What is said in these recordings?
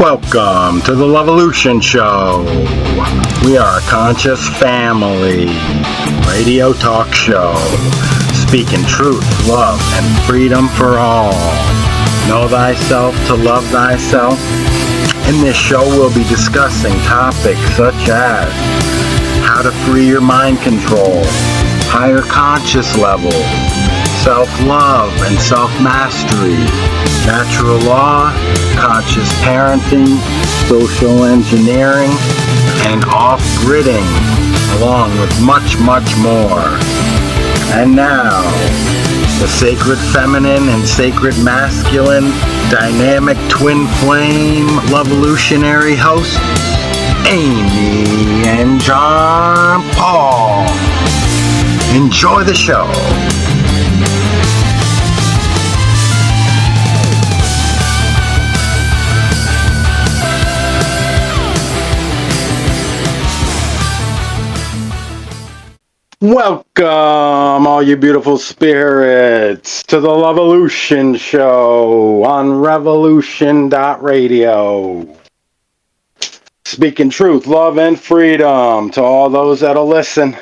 Welcome to the Revolution Show. We are a conscious family radio talk show, speaking truth, love, and freedom for all. Know thyself to love thyself. In this show, we'll be discussing topics such as how to free your mind control, higher conscious level, self-love and self-mastery, natural law, conscious parenting, social engineering, and off-gridding, along with much, much more. And now, the sacred feminine and sacred masculine dynamic twin flame Revolutionary hosts, Amy and John Paul. Enjoy the show. Welcome, all you beautiful spirits, to the Revolution Show on Revolution.radio. Speaking truth, love, and freedom to all those that'll listen.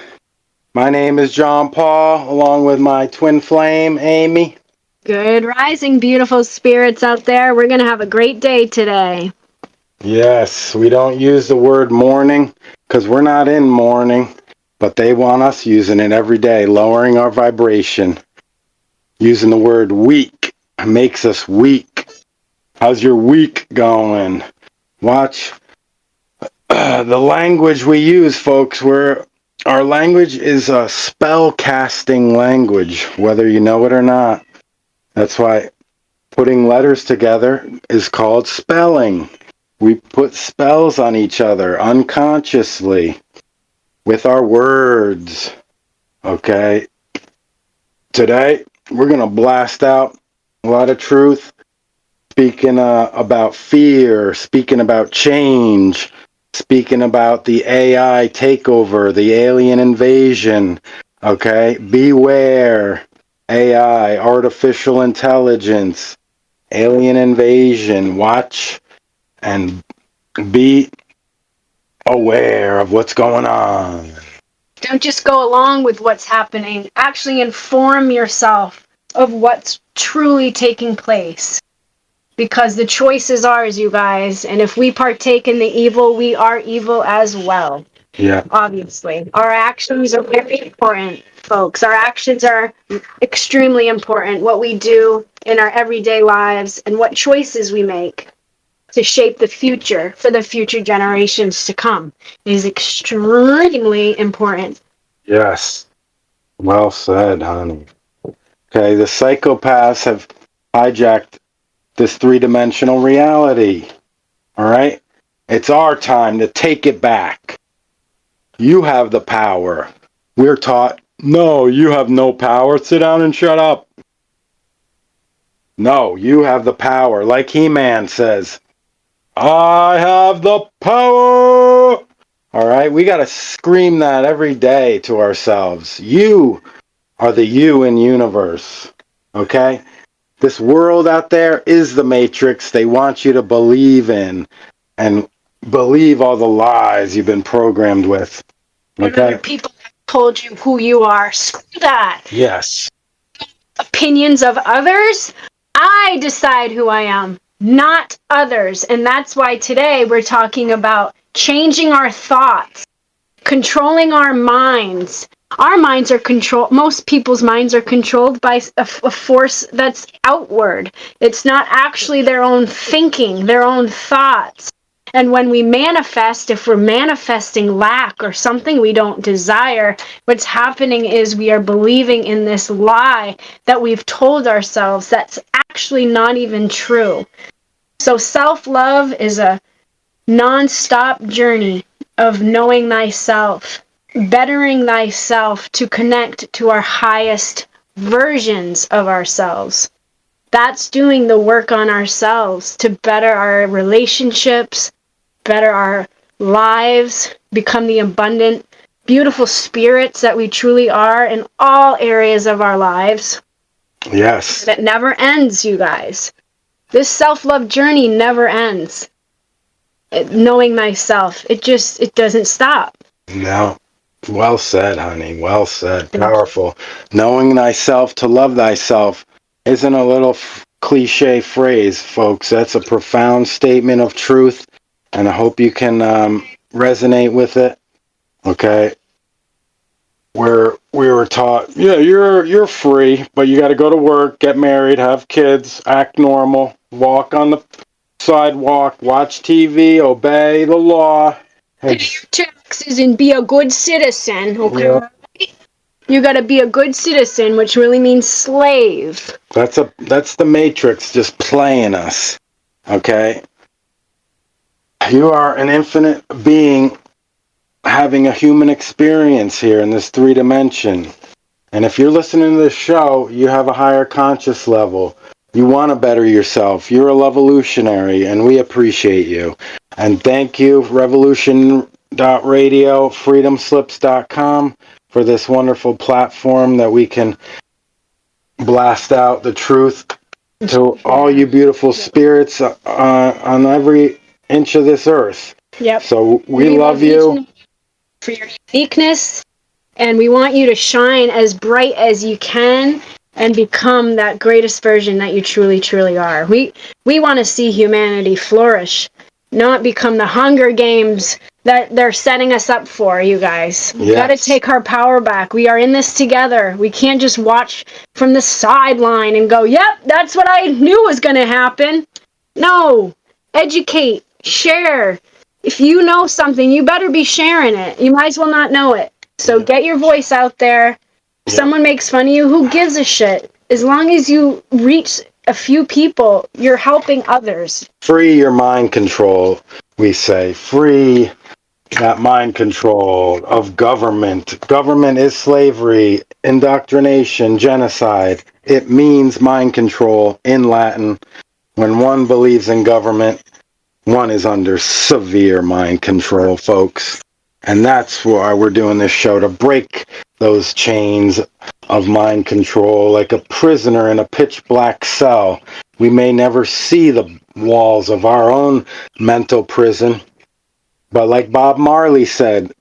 My name is John Paul, along with my twin flame, Amy. Good rising, beautiful spirits out there. We're going to have a great day today. Yes, we don't use the word mourning because we're not in mourning. But they want us using it every day, lowering our vibration. Using the word weak makes us weak. How's your week going? Watch the language we use, folks. Our language is a spell casting language, whether you know it or not. That's why putting letters together is called spelling. We put spells on each other unconsciously. With our words, okay? Today, we're going to blast out a lot of truth, speaking about fear, speaking about change, speaking about the AI takeover, the alien invasion, okay? Beware, AI, artificial intelligence, alien invasion. Watch and be aware of what's going on. Don't just go along with what's happening. Actually inform yourself of what's truly taking place. Because the choice is ours, you guys. And if we partake in the evil, we are evil as well. Yeah. Obviously. Our actions are very important, folks. Our actions are extremely important. What we do in our everyday lives and what choices we make to shape the future for the future generations to come is extremely important. Yes. Well said, honey. Okay, the psychopaths have hijacked this three-dimensional reality. All right? It's our time to take it back. You have the power. We're taught, no, you have no power. Sit down and shut up. No, you have the power. Like He-Man says, I have the power. All right, we got to scream that every day to ourselves. You are the you in universe. Okay? This world out there is the matrix they want you to believe in and believe all the lies you've been programmed with. Okay? People have told you who you are. Screw that. Yes. Opinions of others? I decide who I am, not others. And that's why today we're talking about changing our thoughts, controlling our minds. Our minds are controlled, most people's minds are controlled by a force that's outward. It's not actually their own thinking, their own thoughts. And when we manifest, if we're manifesting lack or something we don't desire, what's happening is we are believing in this lie that we've told ourselves that's actually not even true. So self-love is a non-stop journey of knowing thyself, bettering thyself to connect to our highest versions of ourselves. That's doing the work on ourselves to better our relationships, better our lives, become the abundant, beautiful spirits that we truly are in all areas of our lives. Yes. That never ends, you guys. This self-love journey never ends. knowing thyself. It doesn't stop. No. Well said, honey. Well said. Powerful. Knowing thyself to love thyself isn't a little cliche phrase, folks. That's a profound statement of truth, and I hope you can resonate with it. Okay. Where we were taught, yeah, you're free, but you got to go to work, get married, have kids, act normal, walk on the sidewalk, watch TV, obey the law. Pay your taxes and be a good citizen, okay? Yeah. You gotta be a good citizen, which really means slave. That's the Matrix just playing us. Okay? You are an infinite being having a human experience here in this 3-dimension. And if you're listening to this show, you have a higher conscious level. You want to better yourself. You're a Revolutionary, and we appreciate you. And thank you, Revolution.radio, freedomslips.com, for this wonderful platform that we can blast out the truth to all you beautiful spirits on every inch of this earth. Yep. So we love you. For your uniqueness, and we want you to shine as bright as you can and become that greatest version that you truly, truly are. We want to see humanity flourish, not become the Hunger Games that they're setting us up for, you guys. We got to take our power back. We are in this together. We can't just watch from the sideline and go, yep, that's what I knew was going to happen. No. Educate. Share. If you know something, you better be sharing it. You might as well not know it. So get your voice out there. If someone makes fun of you, who gives a shit? As long as you reach a few people, you're helping others. Free your mind control, we say. Free that mind control of government. Government is slavery, indoctrination, genocide. It means mind control in Latin. When one believes in government, one is under severe mind control, folks. And that's why we're doing this show, to break those chains of mind control. Like a prisoner in a pitch black cell, we may never see the walls of our own mental prison. But like Bob Marley said,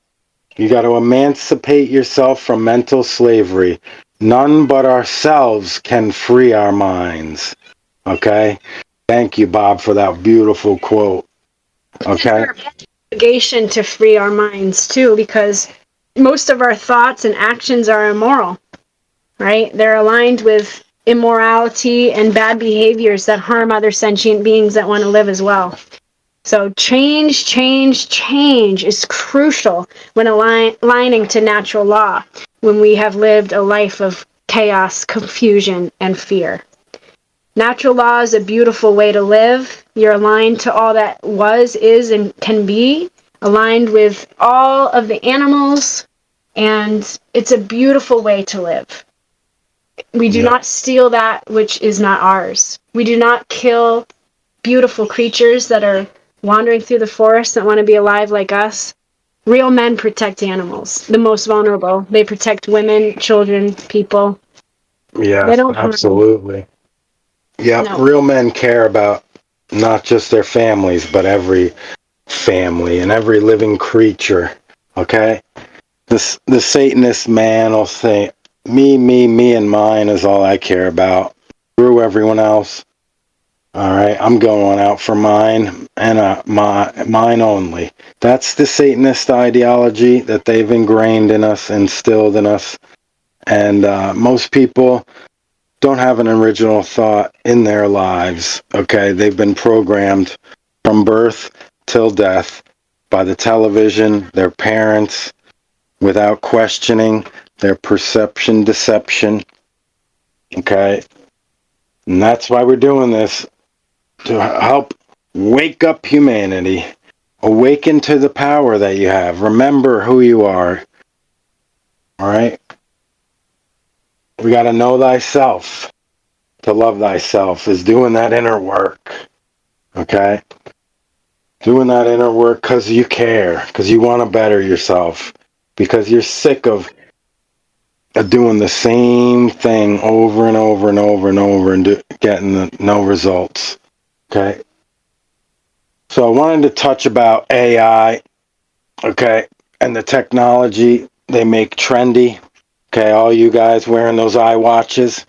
you got to emancipate yourself from mental slavery. None but ourselves can free our minds. Okay? Thank you, Bob, for that beautiful quote. Okay? It's our obligation to free our minds, too, because most of our thoughts and actions are immoral, right? They're aligned with immorality and bad behaviors that harm other sentient beings that want to live as well. So change is crucial when aligning to natural law, when we have lived a life of chaos, confusion, and fear. Natural law is a beautiful way to live. You're aligned to all that was, is, and can be, aligned with all of the animals, and it's a beautiful way to live. We do not steal that which is not ours. We do not kill beautiful creatures that are wandering through the forest that want to be alive like us. Real men protect animals, the most vulnerable. They protect women, children, people. Yeah, they don't absolutely. Yeah, no. Real men care about not just their families, but every family and every living creature. Okay? The Satanist man will say, me, and mine is all I care about. Screw everyone else. All right, I'm going out for mine and mine only. That's the Satanist ideology that they've ingrained in us, instilled in us. And most people don't have an original thought in their lives, okay? They've been programmed from birth till death by the television, their parents, without questioning their perception, deception, okay? And that's why we're doing this, to help wake up humanity, awaken to the power that you have. Remember who you are, all right? We got to know thyself. To love thyself is doing that inner work, okay? Doing that inner work because you care, because you want to better yourself, because you're sick of doing the same thing over and over and over and over and getting no results, okay? So I wanted to touch about AI, okay, and the technology they make trendy. Okay, all you guys wearing those iWatches,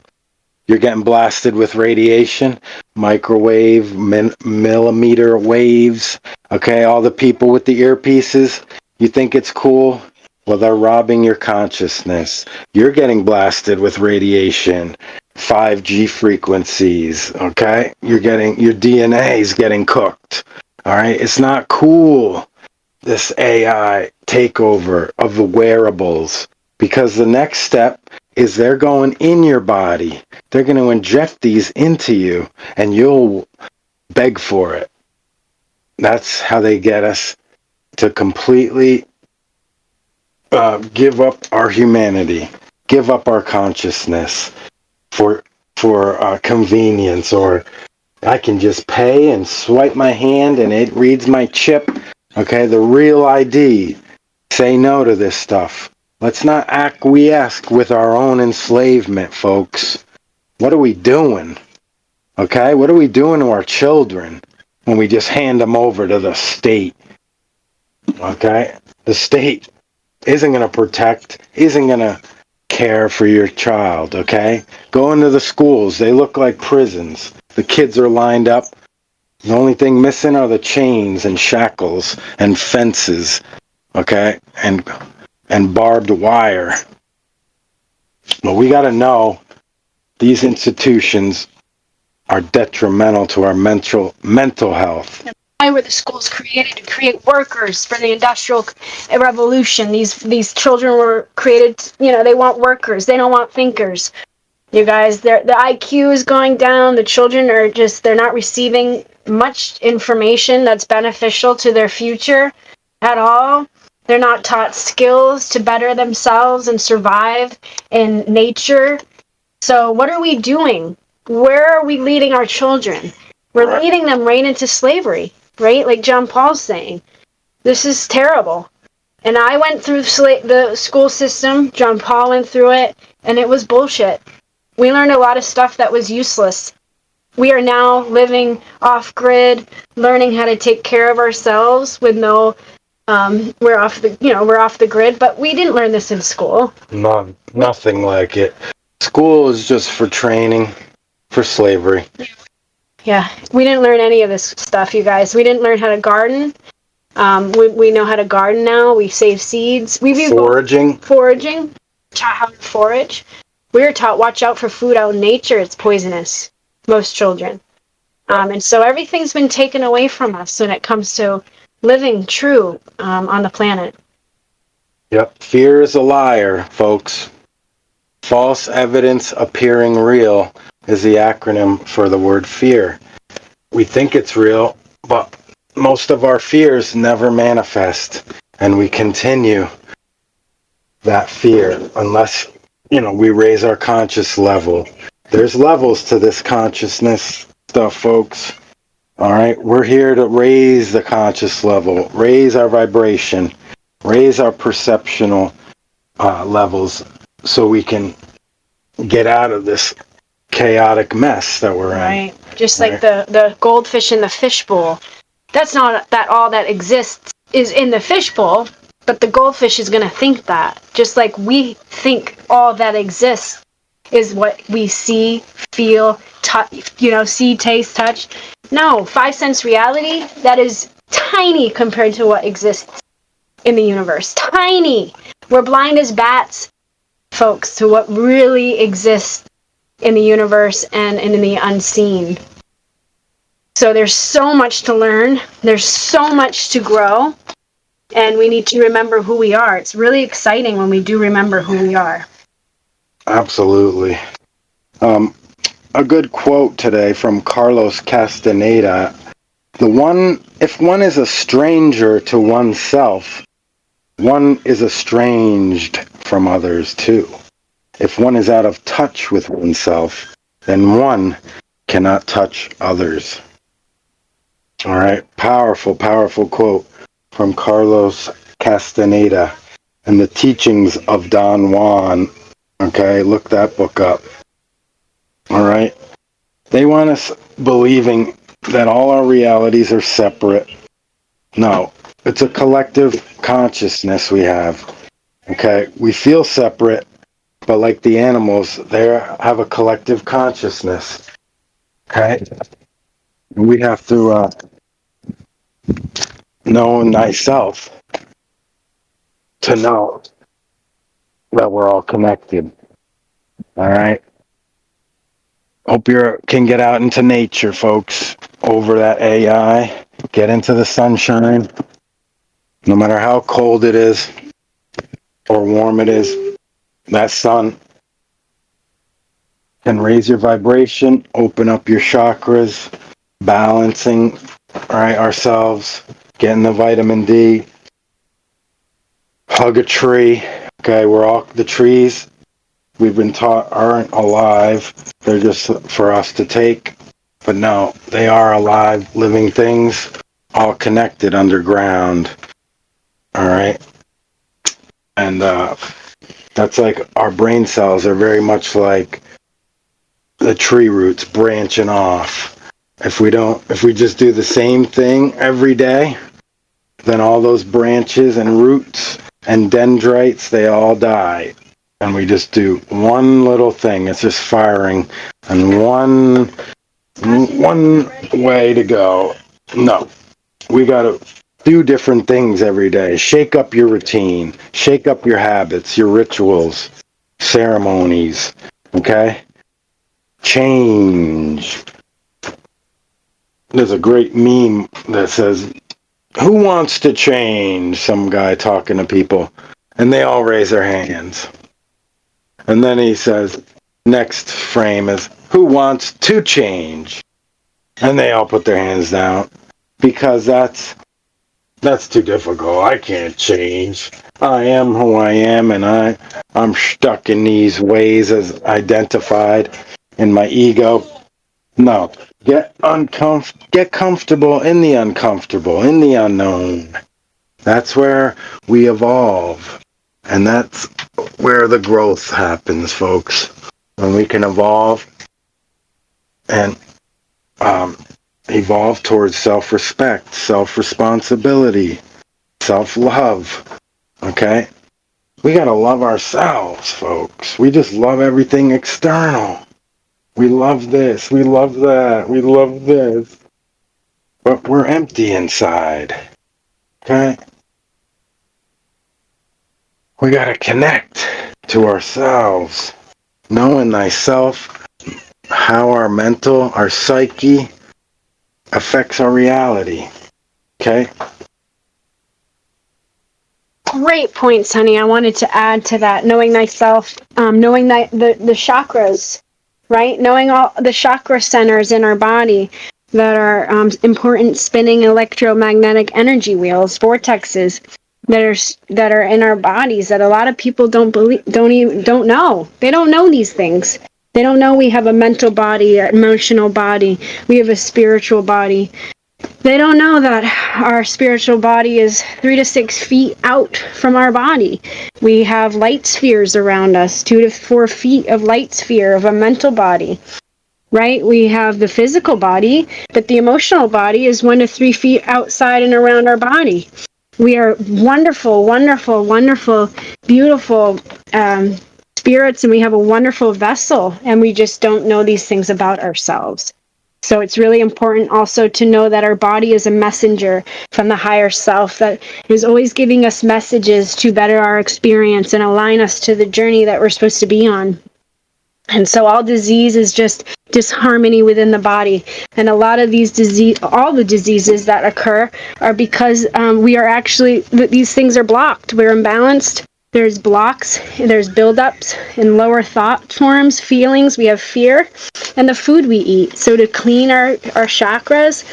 you're getting blasted with radiation, microwave, millimeter waves. Okay, all the people with the earpieces, you think it's cool? Well, they're robbing your consciousness. You're getting blasted with radiation, 5G frequencies. Okay, your DNA is getting cooked. All right, it's not cool, this AI takeover of the wearables, because the next step is they're going in your body. They're going to inject these into you, and you'll beg for it. That's how they get us to completely give up our humanity, give up our consciousness for convenience, or I can just pay and swipe my hand and it reads my chip. Okay, the real ID. Say no to this stuff. Let's not acquiesce with our own enslavement, folks. What are we doing? Okay, what are we doing to our children when we just hand them over to the state? Okay, the state isn't going to protect, isn't going to care for your child. Okay, go into the schools. They look like prisons. The kids are lined up. The only thing missing are the chains and shackles and fences. Okay, and barbed wire. But we got to know these institutions are detrimental to our mental health. Why were the schools created? To create workers for the Industrial Revolution. These children were created, they want workers. They don't want thinkers. You guys, the IQ is going down. The children are they're not receiving much information that's beneficial to their future at all. They're not taught skills to better themselves and survive in nature. So what are we doing? Where are we leading our children? We're leading them right into slavery, right? Like John Paul's saying. This is terrible. And I went through the school system. John Paul went through it, and it was bullshit. We learned a lot of stuff that was useless. We are now living off-grid, learning how to take care of ourselves with no, we're off the grid, but we didn't learn this in school. Nothing like it. School is just for training, for slavery. Yeah, we didn't learn any of this stuff, you guys. We didn't learn how to garden. We know how to garden now. We save seeds. Foraging. Taught how to forage. We were taught, watch out for food out in nature. It's poisonous. Most children. And so everything's been taken away from us when it comes to living true on the planet. Yep. Fear is a liar, folks. False evidence appearing real is the acronym for the word fear. We think it's real, but most of our fears never manifest, and we continue that fear unless, we raise our conscious level. There's levels to this consciousness stuff, folks. All right, we're here to raise the conscious level, raise our vibration, raise our perceptional levels, so we can get out of this chaotic mess that we're in. Right, just like the goldfish in the fishbowl. That's not that all that exists is in the fishbowl, but the goldfish is going to think that. Just like we think all that exists is what we see, feel, see, taste, touch. No, 5 sense reality, that is tiny compared to what exists in the universe. Tiny. We're blind as bats, folks, to what really exists in the universe and in the unseen. So there's so much to learn. There's so much to grow. And we need to remember who we are. It's really exciting when we do remember who we are. Absolutely. A good quote today from Carlos Castaneda. If one is a stranger to oneself, one is estranged from others too. If one is out of touch with oneself, then one cannot touch others. All right, powerful, powerful quote from Carlos Castaneda and the teachings of Don Juan. Okay, look that book up. All right, they want us believing that all our realities are separate. No, it's a collective consciousness we have. Okay, we feel separate, but like the animals, they have a collective consciousness. Okay, we have to know thyself to know that we're all connected. All right. Hope you can get out into nature, folks. Over that AI, get into the sunshine. No matter how cold it is or warm it is, that sun can raise your vibration, open up your chakras, balancing, right, ourselves, getting the vitamin D, hug a tree. Okay, we're all the trees we've been taught aren't alive. They're just for us to take. But no, they are alive, living things, all connected underground. All right. And that's like our brain cells are very much like the tree roots branching off. If we just do the same thing every day, then all those branches and roots and dendrites, they all die. And we just do one little thing. It's just firing and one way to go. No, we got to do different things every day. Shake up your routine. Shake up your habits, your rituals, ceremonies. Okay? Change. There's a great meme that says, "Who wants to change?" Some guy talking to people. And they all raise their hands. And then he says, next frame is, "Who wants to change?" And they all put their hands down. Because that's too difficult. I can't change. I am who I am, and I'm stuck in these ways as identified in my ego. No, get comfortable in the uncomfortable, in the unknown. That's where we evolve, and that's where the growth happens, folks. When we can evolve and evolve towards self-respect, self-responsibility, self-love. Okay? We gotta love ourselves, folks. We just love everything external. We love this, we love that, we love this. But we're empty inside. Okay? We gotta connect to ourselves. Knowing thyself, how our mental, our psyche affects our reality. Okay? Great points, honey. I wanted to add to that. Knowing thyself, knowing the chakras, right? Knowing all the chakra centers in our body that are important spinning electromagnetic energy wheels, vortexes that are in our bodies that a lot of people don't know. They don't know these things. They don't know we have a mental body, an emotional body. We have a spiritual body. They don't know that our spiritual body is 3 to 6 feet out from our body. We have light spheres around us, 2 to 4 feet of light sphere of a mental body, right? We have the physical body, but the emotional body is 1 to 3 feet outside and around our body. We are wonderful, wonderful, wonderful, beautiful spirits, and we have a wonderful vessel, and we just don't know these things about ourselves. So it's really important also to know that our body is a messenger from the higher self that is always giving us messages to better our experience and align us to the journey that we're supposed to be on. And so all disease is just disharmony within the body. And a lot of all the diseases that occur are because we are actually, these things are blocked. We're imbalanced. There's blocks, there's buildups in lower thought forms, feelings, we have fear, and the food we eat. So to clean our chakras,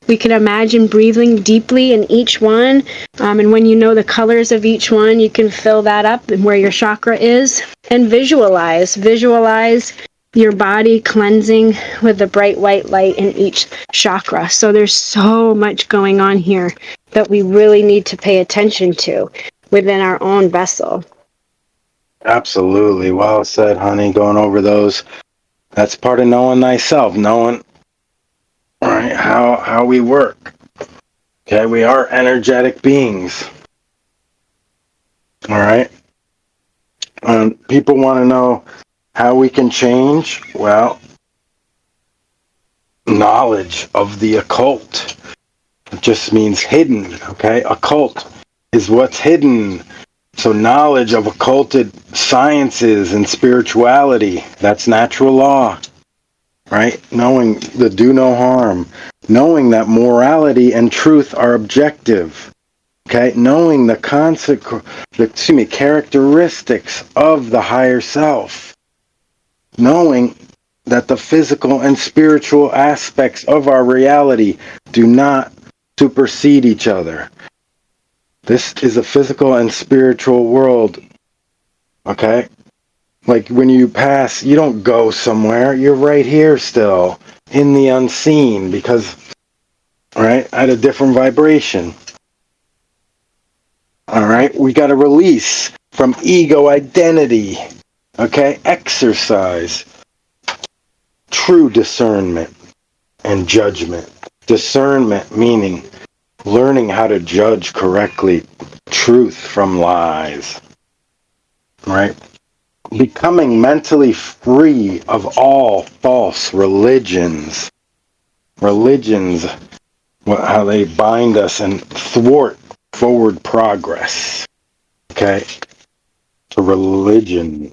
we can imagine breathing deeply in each one. And when you know the colors of each one, you can fill that up and where your chakra is. And visualize your body cleansing with the bright white light in each chakra. So there's so much going on here that we really need to pay attention to within our own vessel. Absolutely. Well said, honey. Going over those. That's part of knowing thyself. Knowing, all right, how we work. Okay, we are energetic beings. All right. People want to know how we can change. Well, knowledge of the occult. It just means hidden. Okay, occult is what's hidden. So knowledge of occulted sciences and spirituality, that's natural law, right? Knowing the do no harm, knowing that morality and truth are objective, okay? Knowing the characteristics of the higher self, knowing that the physical and spiritual aspects of our reality do not supersede each other. This is a physical and spiritual world, okay? Like when you pass, you don't go somewhere. You're right here still, in the unseen, because, right, at a different vibration. All right, we got to release from ego identity, okay? Exercise true discernment and judgment. Discernment meaning learning how to judge correctly truth from lies, right? Becoming mentally free of all false religions. Religions, how they bind us and thwart forward progress. Okay? So religion.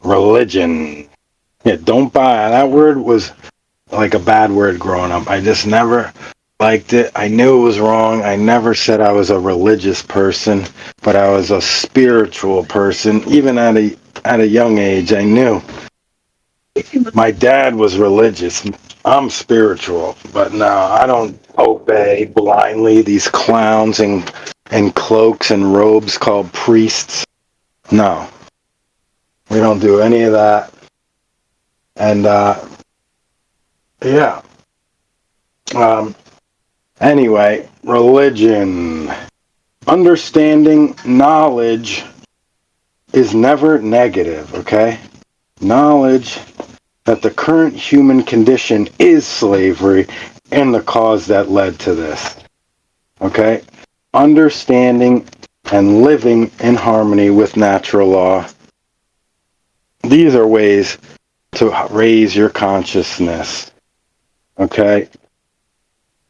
Yeah, don't buy. That word was like a bad word growing up. I just never liked it. I knew it was wrong. I never said I was a religious person, but I was a spiritual person. Even at a young age, I knew. My dad was religious. I'm spiritual, but no, I don't obey blindly these clowns and cloaks and robes called priests. No, we don't do any of that. And yeah. Anyway, religion. Understanding knowledge is never negative, okay? Knowledge that the current human condition is slavery and the cause that led to this, okay? Understanding and living in harmony with natural law. These are ways to raise your consciousness, okay?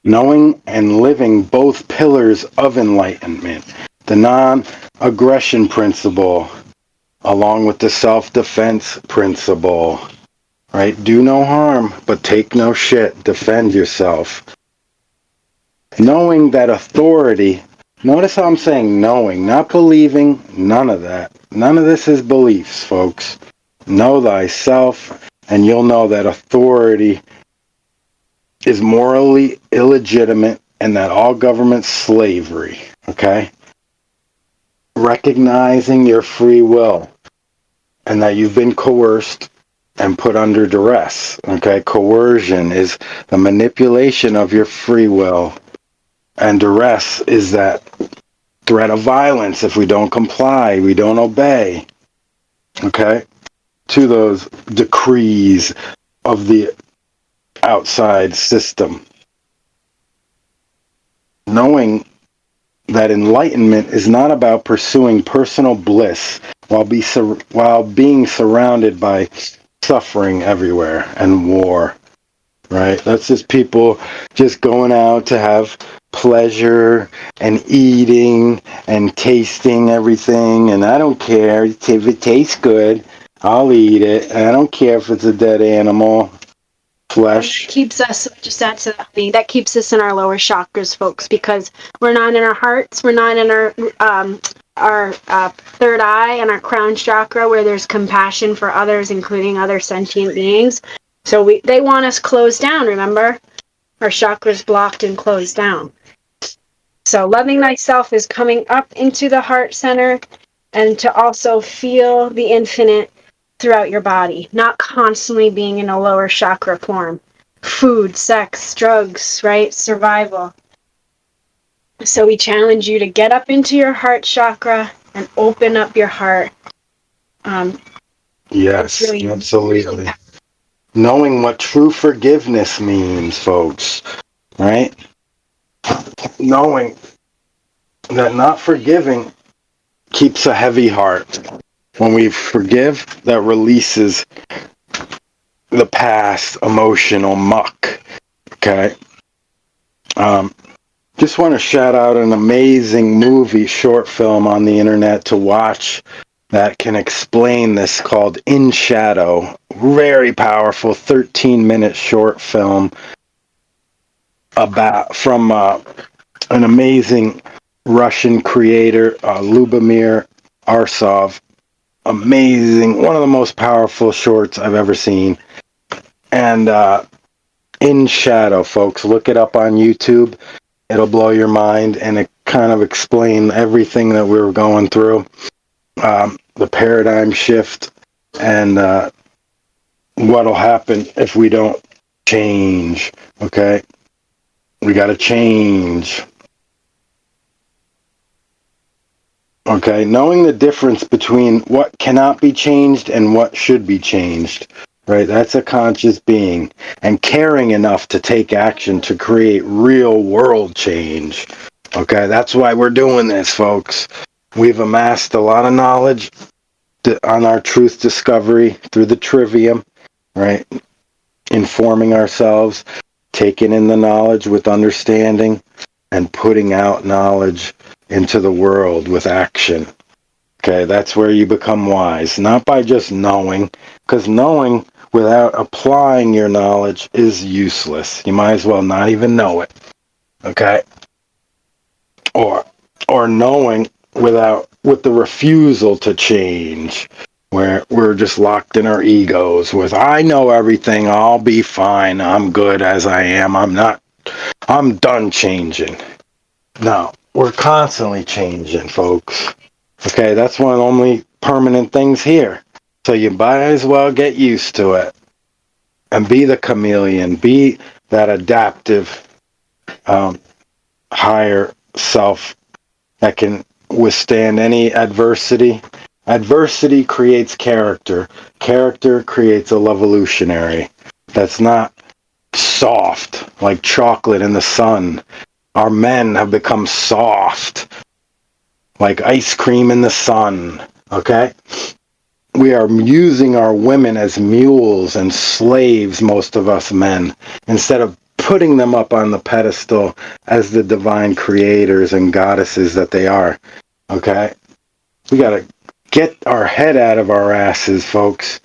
Knowing and living both pillars of enlightenment, the non-aggression principle, along with the self-defense principle, right? Do no harm, but take no shit. Defend yourself. Knowing that authority, notice how I'm saying knowing, not believing, none of that. None of this is beliefs, folks. Know thyself, and you'll know that authority is morally illegitimate and that all government's slavery, okay? Recognizing your free will and that you've been coerced and put under duress, okay? Coercion is the manipulation of your free will, and duress is that threat of violence if we don't comply, we don't obey, okay? To those decrees of the outside system. Knowing that enlightenment is not about pursuing personal bliss while being surrounded by suffering everywhere and war, right? That's just people just going out to have pleasure and eating and tasting everything, and I don't care if it tastes good, I'll eat it, and I don't care if it's a dead animal. Flesh. Keeps us, just add to that, that keeps us in our lower chakras, folks, because we're not in our hearts, we're not in our third eye and our crown chakra, where there's compassion for others, including other sentient beings. So they want us closed down, remember? Our chakras blocked and closed down. So loving thyself is coming up into the heart center and to also feel the infinite throughout your body, not constantly being in a lower chakra form. Food, sex, drugs, right? Survival. So we challenge you to get up into your heart chakra and open up your heart. Yes, really absolutely. Knowing what true forgiveness means, folks, right? knowing that not forgiving keeps a heavy heart. When we forgive, that releases the past emotional muck. Okay? Just want to shout out an amazing movie, short film on the internet to watch that can explain this, called In Shadow. Very powerful 13-minute short film from an amazing Russian creator, Lyubomir Arsov. Amazing, one of the most powerful shorts I've ever seen. And In Shadow, folks, look it up on YouTube. It'll blow your mind, and it kind of explain everything that we were going through, the paradigm shift, and what'll happen if we don't change. Okay, we got to change. Okay, knowing the difference between what cannot be changed and what should be changed. Right, that's a conscious being, and caring enough to take action to create real world change. Okay, that's why we're doing this, folks. We've amassed a lot of knowledge on our truth discovery through the trivium, right? Informing ourselves, taking in the knowledge with understanding, and putting out knowledge into the world with action. Okay, that's where you become wise, not by just knowing, because knowing without applying your knowledge is useless. You might as well not even know it. Okay? Or knowing with the refusal to change, where we're just locked in our egos with, I know everything, I'll be fine, I'm good as I am, I'm done changing. No, we're constantly changing, folks. Okay, that's one of the only permanent things here. So you might as well get used to it and be the chameleon, be that adaptive higher self that can withstand any adversity. Adversity creates character. Character creates a LUV-A-LUTION-ARY that's not soft like chocolate in the sun. Our men have become soft like ice cream in the sun. Okay? We are using our women as mules and slaves, most of us men, instead of putting them up on the pedestal as the divine creators and goddesses that they are. Okay? We got to get our head out of our asses, folks,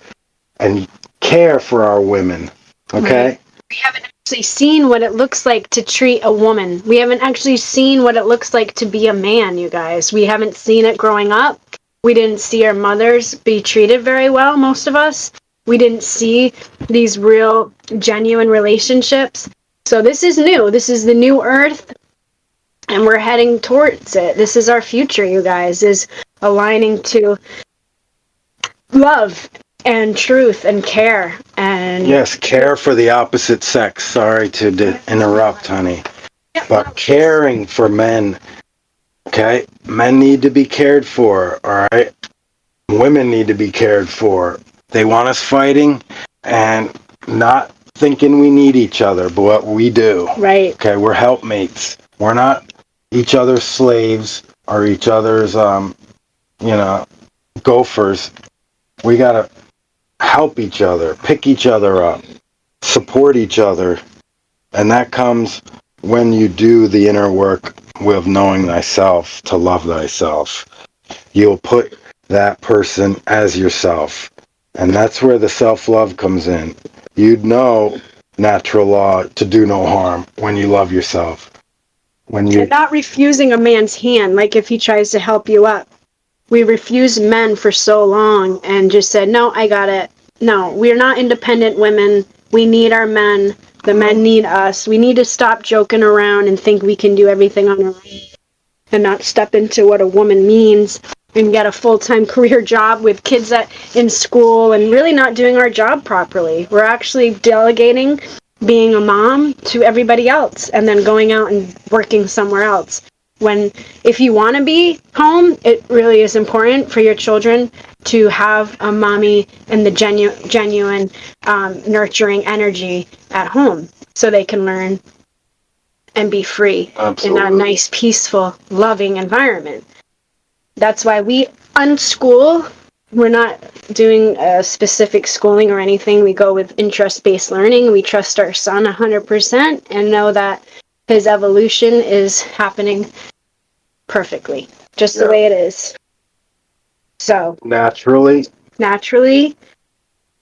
and care for our women. Okay? Right. We haven't actually seen what it looks like to treat a woman. We haven't actually seen what it looks like to be a man, you guys. We haven't seen it growing up. We didn't see our mothers be treated very well, most of us. We didn't see these real, genuine relationships. So this is new. This is the new earth, and we're heading towards it. This is our future, you guys, is aligning to love and truth and care. And yes, care for the opposite sex. Sorry to interrupt, honey. But caring for men. Okay? Men need to be cared for, all right? Women need to be cared for. They want us fighting and not thinking we need each other, but we do. right. Okay, we're helpmates. We're not each other's slaves or each other's, gophers. We got to help each other, pick each other up, support each other. And that comes when you do the inner work with knowing thyself, to love thyself. You'll put that person as yourself. And that's where the self-love comes in. You'd know natural law to do no harm when you love yourself. When you And not refusing a man's hand, like if he tries to help you up. We refused men for so long and just said, no, I got it. No, we're not independent women. We need our men. The men need us. We need to stop joking around and think we can do everything on our own and not step into what a woman means and get a full-time career job with kids in school and really not doing our job properly. We're actually delegating being a mom to everybody else and then going out and working somewhere else. When, if you want to be home, it really is important for your children to have a mommy and the genuine nurturing energy at home so they can learn and be free. Absolutely. In a nice, peaceful, loving environment. That's why we unschool. We're not doing a specific schooling or anything. We go with interest-based learning. We trust our son 100% and know that his evolution is happening perfectly, just the way it is. So naturally,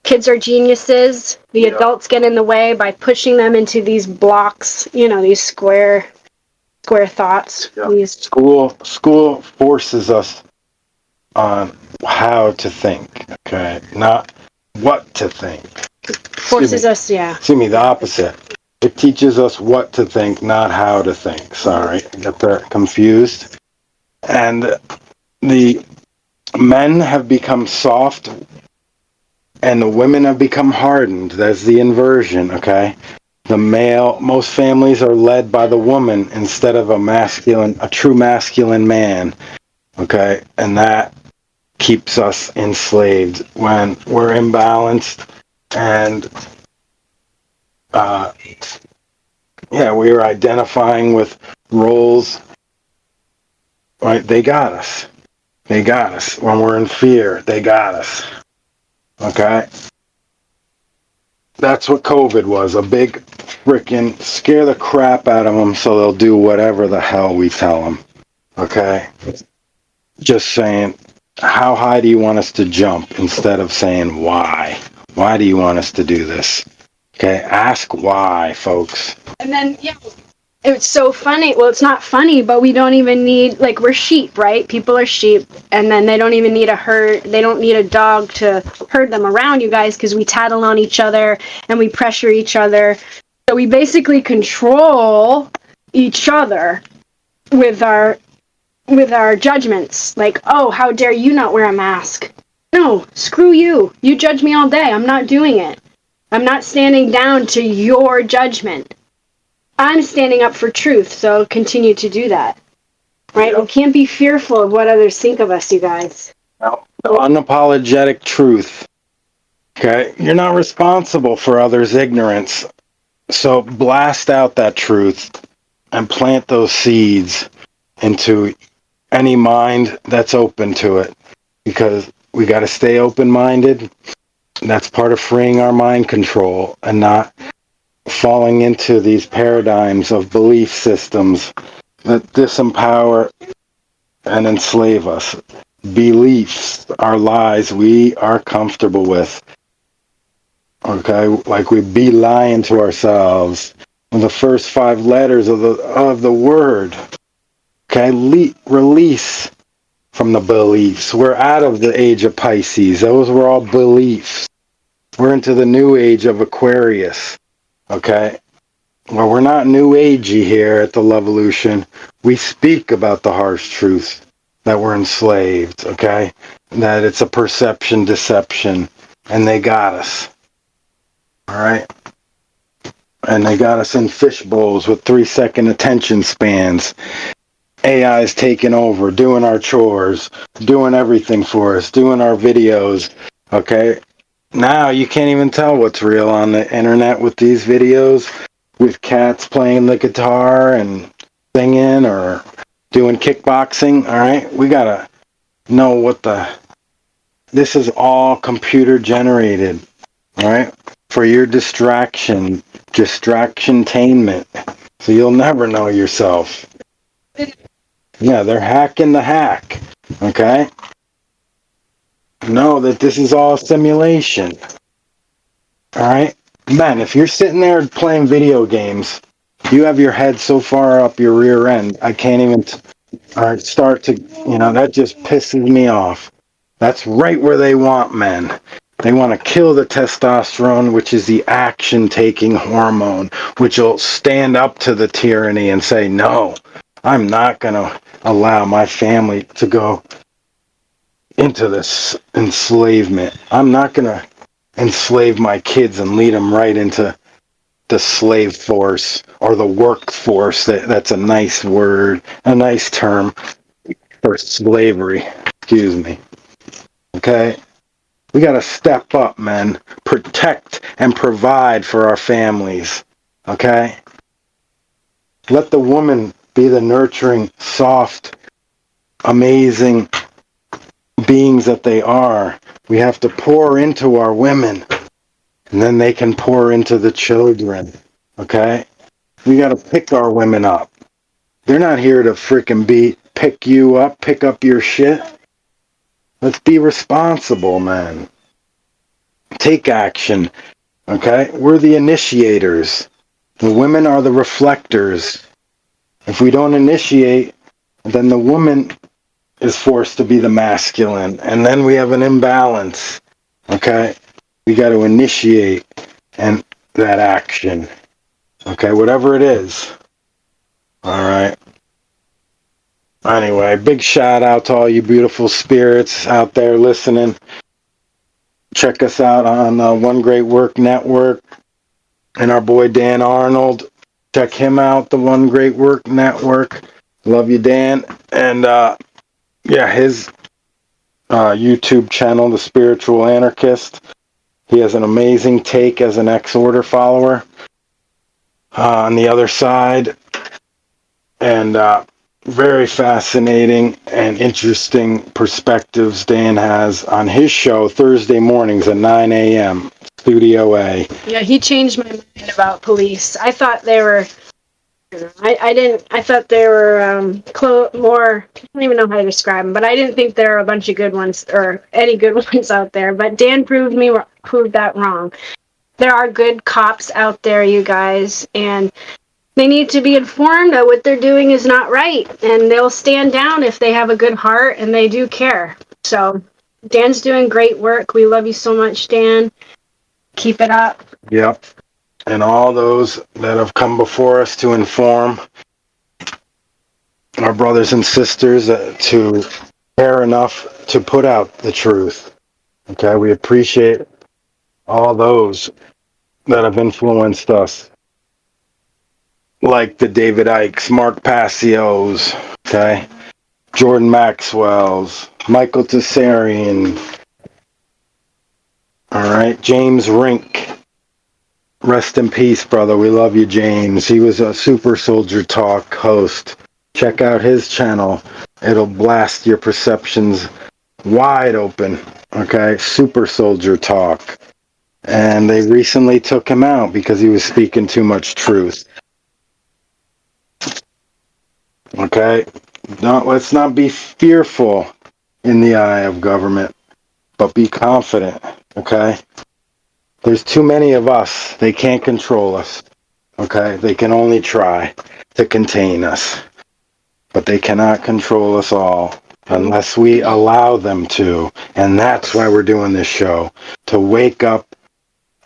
kids are geniuses. The adults get in the way by pushing them into these blocks, these square thoughts. School forces us on how to think, okay? Not what to think. Forces us, the opposite. It teaches us what to think, not how to think. Sorry, I got that confused. And the men have become soft and the women have become hardened. That's the inversion, okay? Most families are led by the woman instead of a true masculine man, okay? And that keeps us enslaved when we're imbalanced and we are identifying with roles, right? They got us. When we're in fear, they got us. Okay? That's what COVID was. A big freaking scare the crap out of them so they'll do whatever the hell we tell them. Okay? Just saying, how high do you want us to jump instead of saying why? Why do you want us to do this? Okay? Ask why, folks. And then, it's so funny. Well, it's not funny, but we don't even need, we're sheep, right? People are sheep, and then they don't even need a herd. They don't need a dog to herd them around, you guys, because we tattle on each other and we pressure each other. So we basically control each other with our judgments. Like, oh, how dare you not wear a mask? No, screw you. You judge me all day. I'm not doing it. I'm not standing down to your judgment. I'm standing up for truth, so continue to do that. Right? We can't be fearful of what others think of us, you guys. No, the unapologetic truth. Okay? You're not responsible for others' ignorance. So blast out that truth and plant those seeds into any mind that's open to it. Because we got to stay open-minded. That's part of freeing our mind control and not falling into these paradigms of belief systems that disempower and enslave us. Beliefs are lies we are comfortable with. Okay, like we be lying to ourselves. The first 5 letters of the word. Okay, release from the beliefs. We're out of the age of Pisces. Those were all beliefs. We're into the new age of Aquarius. Okay? Well, we're not new agey here at the Levolution. We speak about the harsh truth that we're enslaved, okay? That it's a perception deception, and they got us. All right? And they got us in fish bowls with 3-second attention spans. AI's taking over, doing our chores, doing everything for us, doing our videos, okay? Now you can't even tell what's real on the internet with these videos, with cats playing the guitar and singing or doing kickboxing, all right? We gotta know this is all computer generated, all right? For your distraction-tainment. So you'll never know yourself. Yeah, they're hacking the hack, okay? Know that this is all simulation. Alright? Ben, if you're sitting there playing video games, you have your head so far up your rear end, I can't even start to, that just pisses me off. That's right where they want men. They want to kill the testosterone, which is the action-taking hormone, which will stand up to the tyranny and say, no, I'm not going to allow my family to go into this enslavement. I'm not going to enslave my kids and lead them right into the slave force or the workforce. That's a nice word, a nice term for slavery. Excuse me. Okay? We got to step up, men. Protect and provide for our families. Okay? Let the woman be the nurturing, soft, amazing beings that they are. We have to pour into our women, and then they can pour into the children. Okay? We got to pick our women up. They're not here to freaking pick you up, pick up your shit. Let's be responsible, man. Take action. Okay? We're the initiators. The women are the reflectors. If we don't initiate, then the woman is forced to be the masculine, and then we have an imbalance. Okay? We got to initiate and that action. Okay? Whatever it is. All right? Anyway, big shout out to all you beautiful spirits out there listening. Check us out on One Great Work Network and our boy Dan Arnold. Check him out, the One Great Work Network. Love you, Dan. And his YouTube channel, The Spiritual Anarchist. He has an amazing take as an ex-order follower on the other side. And very fascinating and interesting perspectives Dan has on his show Thursday mornings at 9 a.m. Studio A. Yeah, he changed my mind about police. I thought they were, I thought they were more, I don't even know how to describe them, but I didn't think there were a bunch of good ones or any good ones out there. But Dan proved that wrong. There are good cops out there, you guys, and they need to be informed that what they're doing is not right, and they'll stand down if they have a good heart and they do care. So Dan's doing great work. We love you so much, Dan. Keep it up. Yep. And all those that have come before us to inform our brothers and sisters to care enough to put out the truth. Okay, we appreciate all those that have influenced us. Like the David Icks, Mark Passios, okay, Jordan Maxwell's, Michael Tessarian, all right, James Rink. Rest in peace, brother. We love you, James. He was a Super Soldier Talk host. Check out his channel. It'll blast your perceptions wide open, okay? Super Soldier Talk. And they recently took him out because he was speaking too much truth. Okay, let's not be fearful in the eye of government, but be confident, okay? There's too many of us. They can't control us, okay? They can only try to contain us, but they cannot control us all unless we allow them to. And that's why we're doing this show, to wake up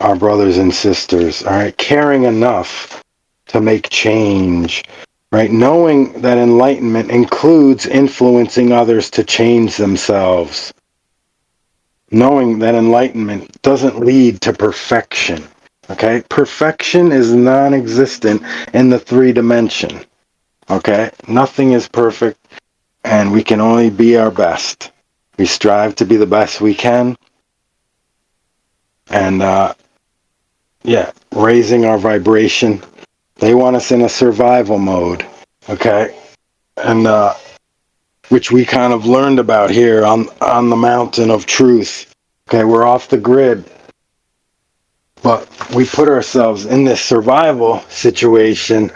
our brothers and sisters, all right? Caring enough to make change. Right? Knowing that enlightenment includes influencing others to change themselves. Knowing that enlightenment doesn't lead to perfection. Okay? Perfection is non-existent in the 3-dimension. Okay? Nothing is perfect, and we can only be our best. We strive to be the best we can. And, raising our vibration. They want us in a survival mode, okay? And which we kind of learned about here on the mountain of truth. Okay, we're off the grid. But we put ourselves in this survival situation,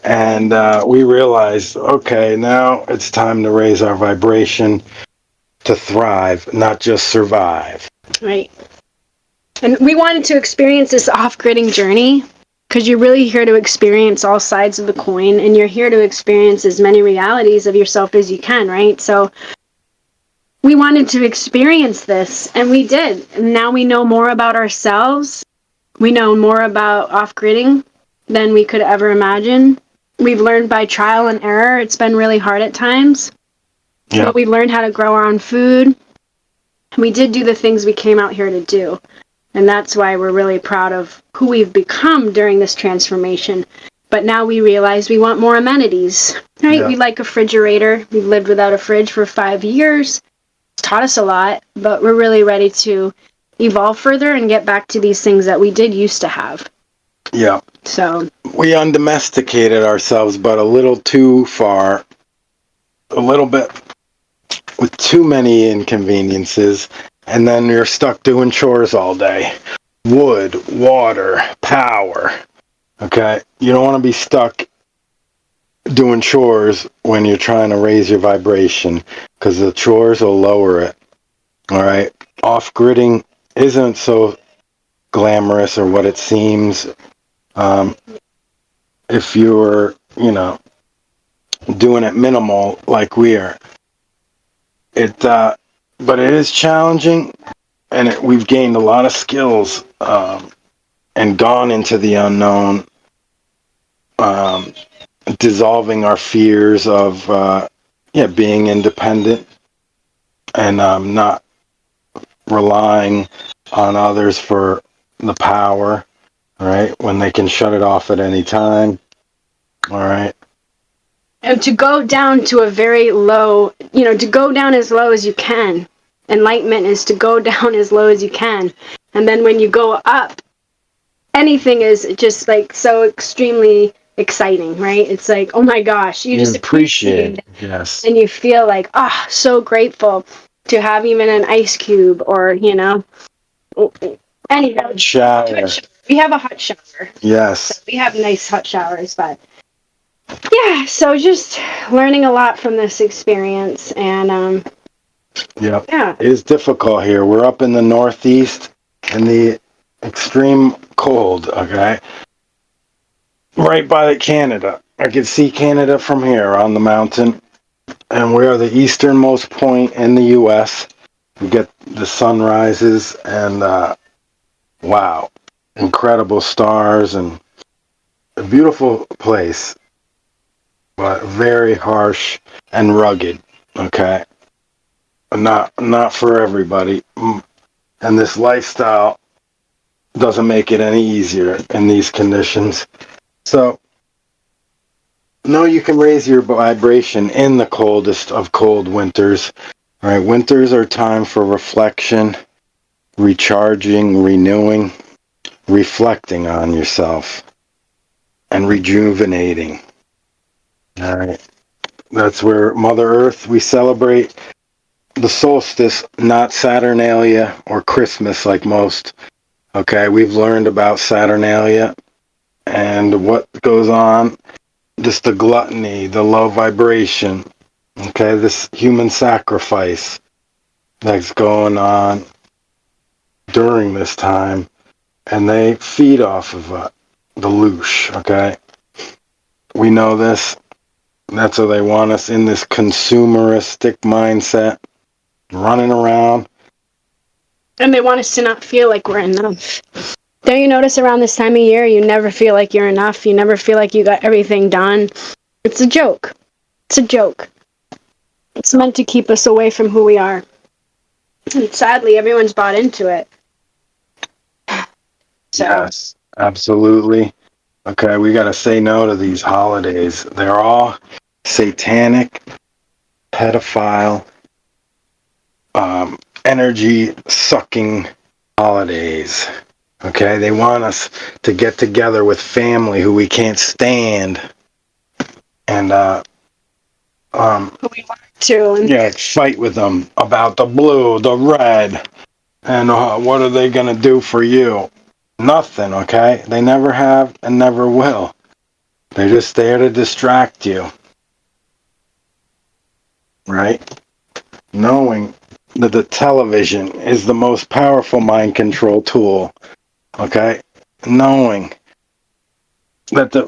and we realized, okay, now it's time to raise our vibration to thrive, not just survive. Right. And we wanted to experience this off-gridding journey because you're really here to experience all sides of the coin, and you're here to experience as many realities of yourself as you can, right? So we wanted to experience this, and we did. And now we know more about ourselves. We know more about off-gridding than we could ever imagine. We've learned by trial and error. It's been really hard at times. Yeah. But we learned how to grow our own food. We did do the things we came out here to do. And that's why we're really proud of who we've become during this transformation. But now we realize we want more amenities, right? Yeah. We like a refrigerator. We've lived without a fridge for 5 years. It's taught us a lot, but we're really ready to evolve further and get back to these things that we did used to have. Yeah. So we undomesticated ourselves, but a little too far, a little bit with too many inconveniences, and then you're stuck doing chores all day. Wood, water, power. Okay? You don't want to be stuck doing chores when you're trying to raise your vibration, because the chores will lower it. All right? Off-gridding isn't so glamorous or what it seems. If you're, doing it minimal like we are. But it is challenging, and we've gained a lot of skills and gone into the unknown, dissolving our fears of being independent and not relying on others for the power, right? When they can shut it off at any time, all right? and to go down to a very low, to go down as low as you can. Enlightenment is to go down as low as you can. And then when you go up, anything is just like so extremely exciting, right? It's like, oh my gosh, you just appreciate it. Yes. And you feel like, so grateful to have even an ice cube or, any hot shower. We have a hot shower. Yes. So we have nice hot showers, but yeah, so just learning a lot from this experience, and yeah, it is difficult here. We're up in the Northeast in the extreme cold, okay? Right by Canada. I can see Canada from here on the mountain, and we are the easternmost point in the U.S. We get the sunrises and, wow, incredible stars and a beautiful place, but very harsh and rugged, okay? Not for everybody. And this lifestyle doesn't make it any easier in these conditions. So, no, you can raise your vibration in the coldest of cold winters. All right, winters are time for reflection, recharging, renewing, reflecting on yourself, and rejuvenating. All right, that's where Mother Earth, we celebrate the solstice, not Saturnalia or Christmas like most. Okay, we've learned about Saturnalia and what goes on, just the gluttony, the low vibration, okay, this human sacrifice that's going on during this time, and they feed off of the loosh, okay? We know this. That's how they want us in this consumeristic mindset, running around. And they want us to not feel like we're enough. Don't you notice around this time of year, you never feel like you're enough? You never feel like you got everything done? It's a joke. It's a joke. It's meant to keep us away from who we are. And sadly, everyone's bought into it. So. Yes, absolutely. Okay, we got to say no to these holidays. They're all satanic, pedophile, energy-sucking holidays. Okay, they want us to get together with family who we can't stand, and We want to. fight with them about the blue, the red, and what are they gonna do for you? Nothing. Okay, they never have and never will. They're just there to distract you, right? Knowing that the television is the most powerful mind control tool. Okay, knowing that the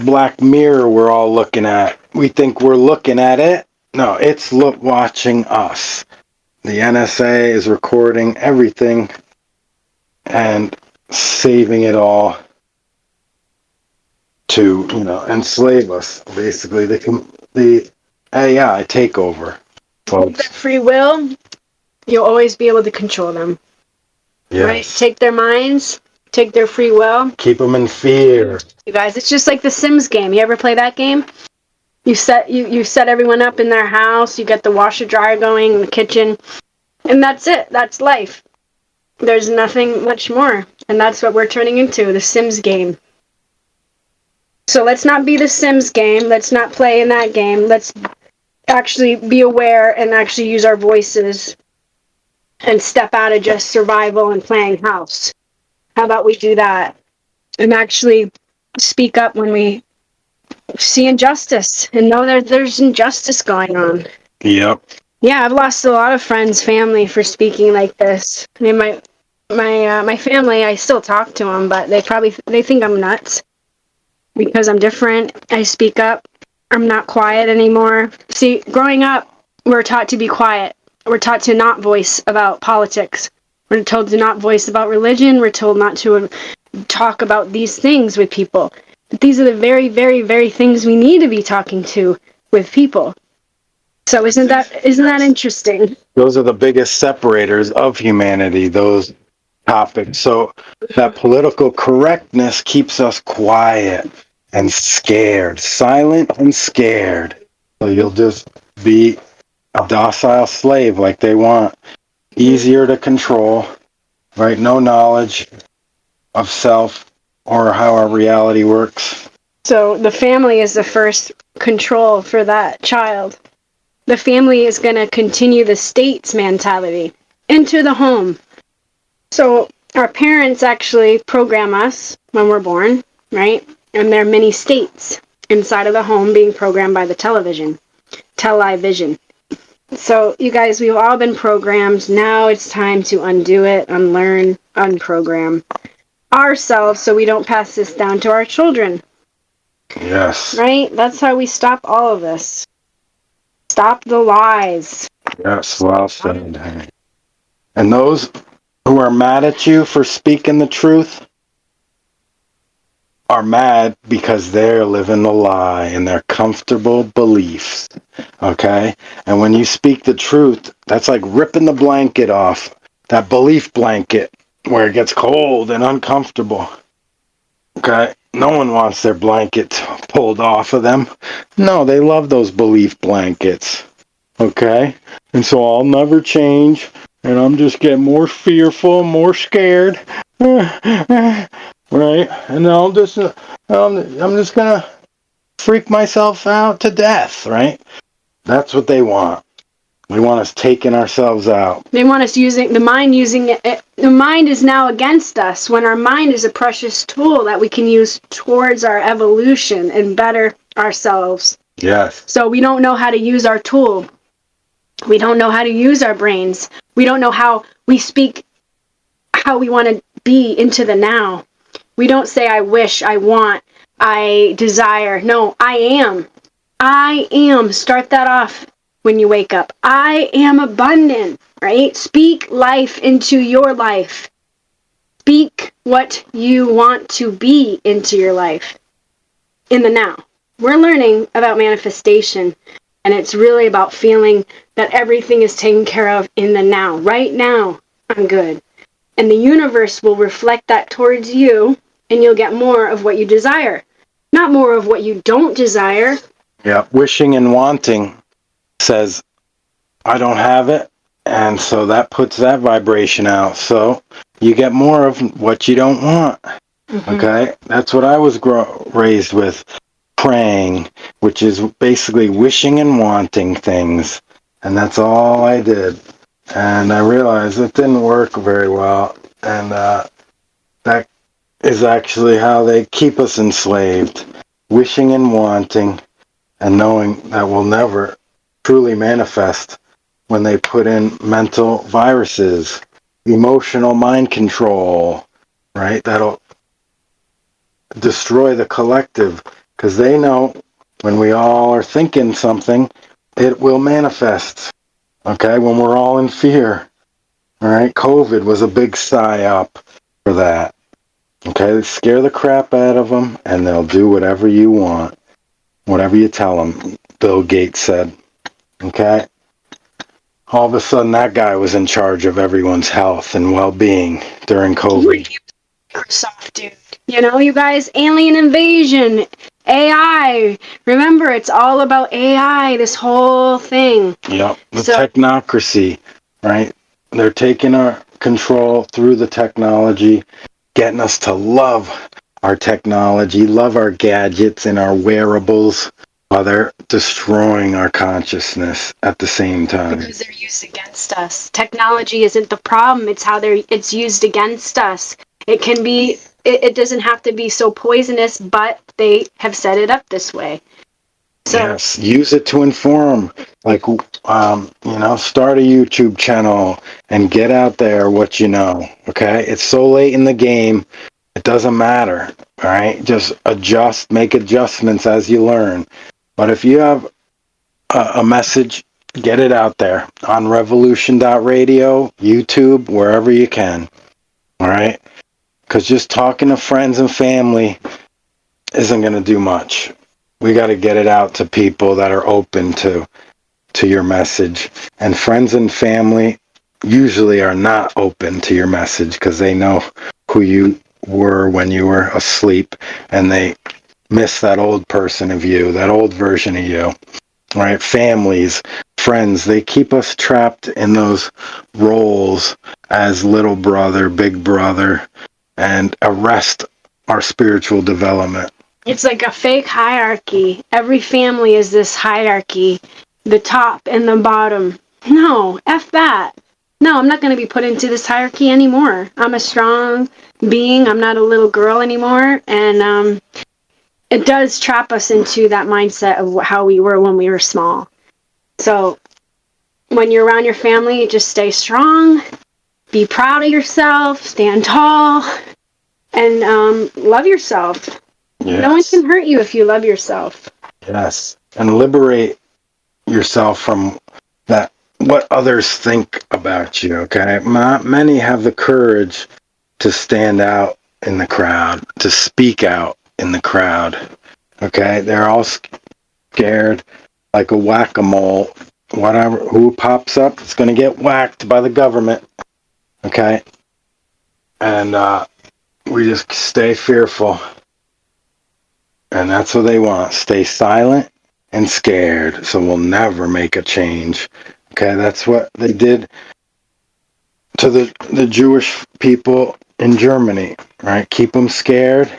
black mirror we're all looking at, we think we're looking at it. No, it's watching us. The NSA is recording everything and saving it all to, enslave us. Basically, the AI takeover. With their free will, you'll always be able to control them. Yes. Right? Take their minds, take their free will. Keep them in fear. You guys, it's just like the Sims game. You ever play that game? You set everyone up in their house. You get the washer dryer going in the kitchen, and that's it. That's life. There's nothing much more. And that's what we're turning into, the Sims game. So let's not be the Sims game. Let's not play in that game. Let's actually be aware and actually use our voices and step out of just survival and playing house. How about we do that? And actually speak up when we see injustice and know that there's injustice going on. Yep. Yeah, I've lost a lot of friends, family for speaking like this. I mean, my family, I still talk to them, but they think I'm nuts because I'm different. I speak up. I'm not quiet anymore. See, growing up, we're taught to be quiet. We're taught to not voice about politics. We're told to not voice about religion. We're told not to talk about these things with people. But these are the very, very, very things we need to be talking to with people. So isn't that interesting? Those are the biggest separators of humanity, those topics. So that political correctness keeps us quiet and scared, silent and scared. So you'll just be a docile slave like they want. Easier to control, right? No knowledge of self or how our reality works. So the family is the first control for that child. The family is going to continue the state's mentality into the home. So our parents actually program us when we're born, right? And there are many states inside of the home being programmed by the television. So you guys, we've all been programmed. Now it's time to undo it, unlearn, unprogram ourselves so we don't pass this down to our children. Yes. Right? That's how we stop all of this. Stop the lies. Yes, well said. And those who are mad at you for speaking the truth are mad because they're living the lie in their comfortable beliefs. Okay? And when you speak the truth, that's like ripping the blanket off, that belief blanket, where it gets cold and uncomfortable. Okay? No one wants their blanket pulled off of them. No, they love those belief blankets. Okay? And so I'll never change, and I'm just getting more fearful, more scared. Right? And I'm just gonna freak myself out to death, right? That's what they want. They want us taking ourselves out. They want us using it. The mind is now against us when our mind is a precious tool that we can use towards our evolution and better ourselves. Yes. So we don't know how to use our tool. We don't know how to use our brains. We don't know how we speak, how we want to be into the now. We don't say, I wish, I want, I desire. No, I am. I am. Start that off when you wake up. I am abundant, right? Speak life into your life. Speak what you want to be into your life in the now. We're learning about manifestation, and it's really about feeling that everything is taken care of in the now. Right now, I'm good. And the universe will reflect that towards you, and you'll get more of what you desire. Not more of what you don't desire. Yeah, wishing and wanting says, I don't have it, and so that puts that vibration out. So you get more of what you don't want. Mm-hmm. Okay? That's what I was raised with. Praying, which is basically wishing and wanting things. And that's all I did. And I realized it didn't work very well. And that is actually how they keep us enslaved. Wishing and wanting, and knowing that we'll never truly manifest when they put in mental viruses, emotional mind control, right? That'll destroy the collective. Because they know when we all are thinking something, it will manifest. Okay? When we're all in fear. All right? COVID was a big psyop for that. Okay? Scare the crap out of them, and they'll do whatever you want. Whatever you tell them, Bill Gates said. Okay? All of a sudden, that guy was in charge of everyone's health and well-being during COVID. Microsoft, dude. You know, you guys, alien invasion, AI. Remember, it's all about AI, this whole thing. Yep, the technocracy, right? They're taking our control through the technology, getting us to love our technology, love our gadgets and our wearables, while they're destroying our consciousness at the same time. Because they're used against us. Technology isn't the problem, it's how it's used against us. It can be, it doesn't have to be so poisonous, but they have set it up this way. So, yes, use it to inform. Like, start a YouTube channel and get out there what you know, okay? It's so late in the game, it doesn't matter, all right? Just make adjustments as you learn. But if you have a message, get it out there on Revolution.radio, YouTube, wherever you can, all right? Because just talking to friends and family isn't going to do much. We got to get it out to people that are open to your message. And friends and family usually are not open to your message because they know who you were when you were asleep, and they miss that old person of you, that old version of you. Right? Families, friends, they keep us trapped in those roles as little brother, big brother, and arrest our spiritual development. it's like a fake hierarchy. Every family is this hierarchy, the top and the bottom. No, F that. No, I'm not going to be put into this hierarchy anymore. I'm a strong being. I'm not a little girl anymore. And it does trap us into that mindset of how we were when we were small. So when you're around your family, just stay strong, be proud of yourself, stand tall, and love yourself. Yes. No one can hurt you if you love yourself. Yes, and liberate yourself from that, what others think about you, okay? Many have the courage to stand out in the crowd, to speak out in the crowd, okay? They're all scared, like a whack-a-mole. Whatever, who pops up, it's going to get whacked by the government, okay? And we just stay fearful. And that's what they want. Stay silent and scared, so we'll never make a change. Okay, that's what they did to the Jewish people in Germany, right? Keep them scared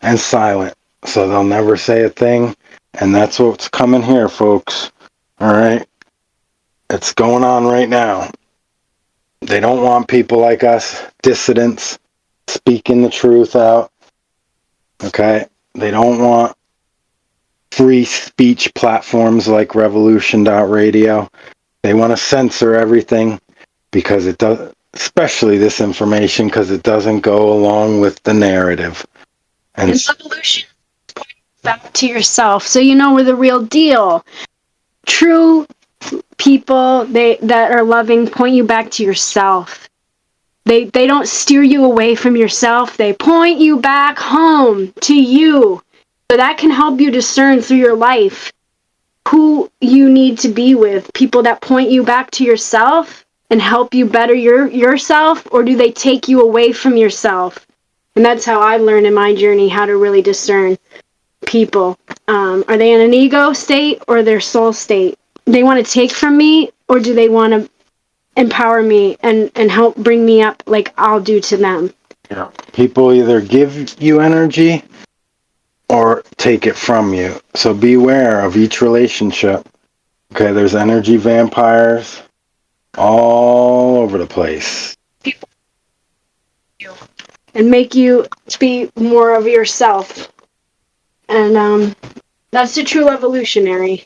and silent, so they'll never say a thing. And that's what's coming here, folks. All right? It's going on right now. They don't want people like us, dissidents, speaking the truth out. Okay? They don't want free speech platforms like Revolution.radio. They want to censor everything because it does, especially this information, because it doesn't go along with the narrative. And Revolution, back to yourself, so you know we're the real deal. True people that are loving point you back to yourself. They don't steer you away from yourself. They point you back home to you. So that can help you discern through your life who you need to be with. People that point you back to yourself and help you better yourself, or do they take you away from yourself? And that's how I learned in my journey how to really discern people. Are they in an ego state or their soul state? They want to take from me, or do they want to empower me and help bring me up like I'll do to them? Yeah. People either give you energy or take it from you. So beware of each relationship. Okay, there's energy vampires all over the place. And make you be more of yourself. And that's the true revolutionary.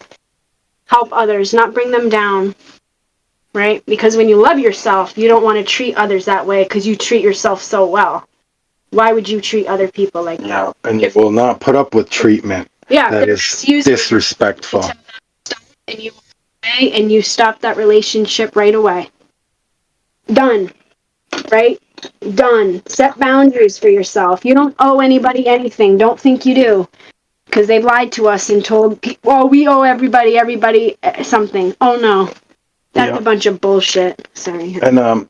Help others, not bring them down. Right? Because when you love yourself, you don't want to treat others that way because you treat yourself so well. Why would you treat other people like that? And you will not put up with treatment that is disrespectful. And you stop that relationship right away. Done. Right? Done. Set boundaries for yourself. You don't owe anybody anything. Don't think you do. Because they've lied to us and told people, oh, we owe everybody something. Oh, no. That's a bunch of bullshit. Sorry. And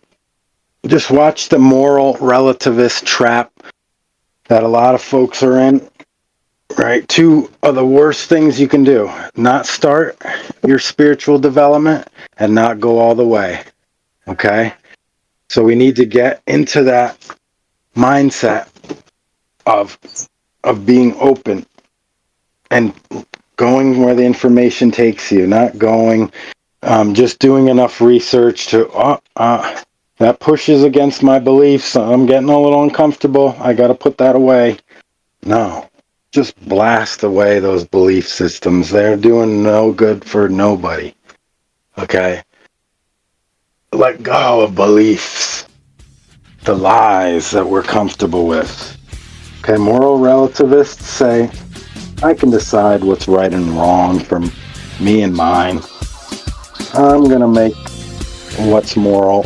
just watch the moral relativist trap that a lot of folks are in, right? Two of the worst things you can do: not start your spiritual development and not go all the way, okay? So we need to get into that mindset of being open and going where the information takes you, not going just doing enough research to that pushes against my beliefs. I'm getting a little uncomfortable. I got to put that away. No, just blast away those belief systems. They're doing no good for nobody. Okay? Let go of beliefs, the lies that we're comfortable with. Okay, moral relativists say, I can decide what's right and wrong for me and mine. I'm going to make what's moral.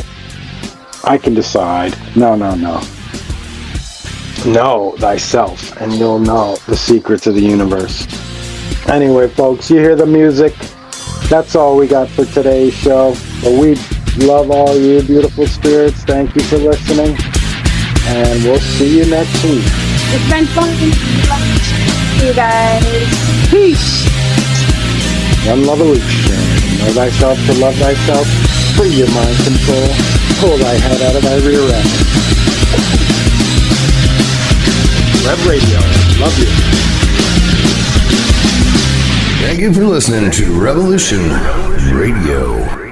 I can decide. No. Know thyself, and you'll know the secrets of the universe. Anyway, folks, you hear the music. That's all we got for today's show. But we love all you beautiful spirits. Thank you for listening. And we'll see you next week. It's been fun. You guys. Peace. One LUV-A-LUTION. Know thyself to love thyself. Free your mind control. Pull thy head out of thy rear end. Rev Radio. Love you. Thank you for listening to Revolution Radio.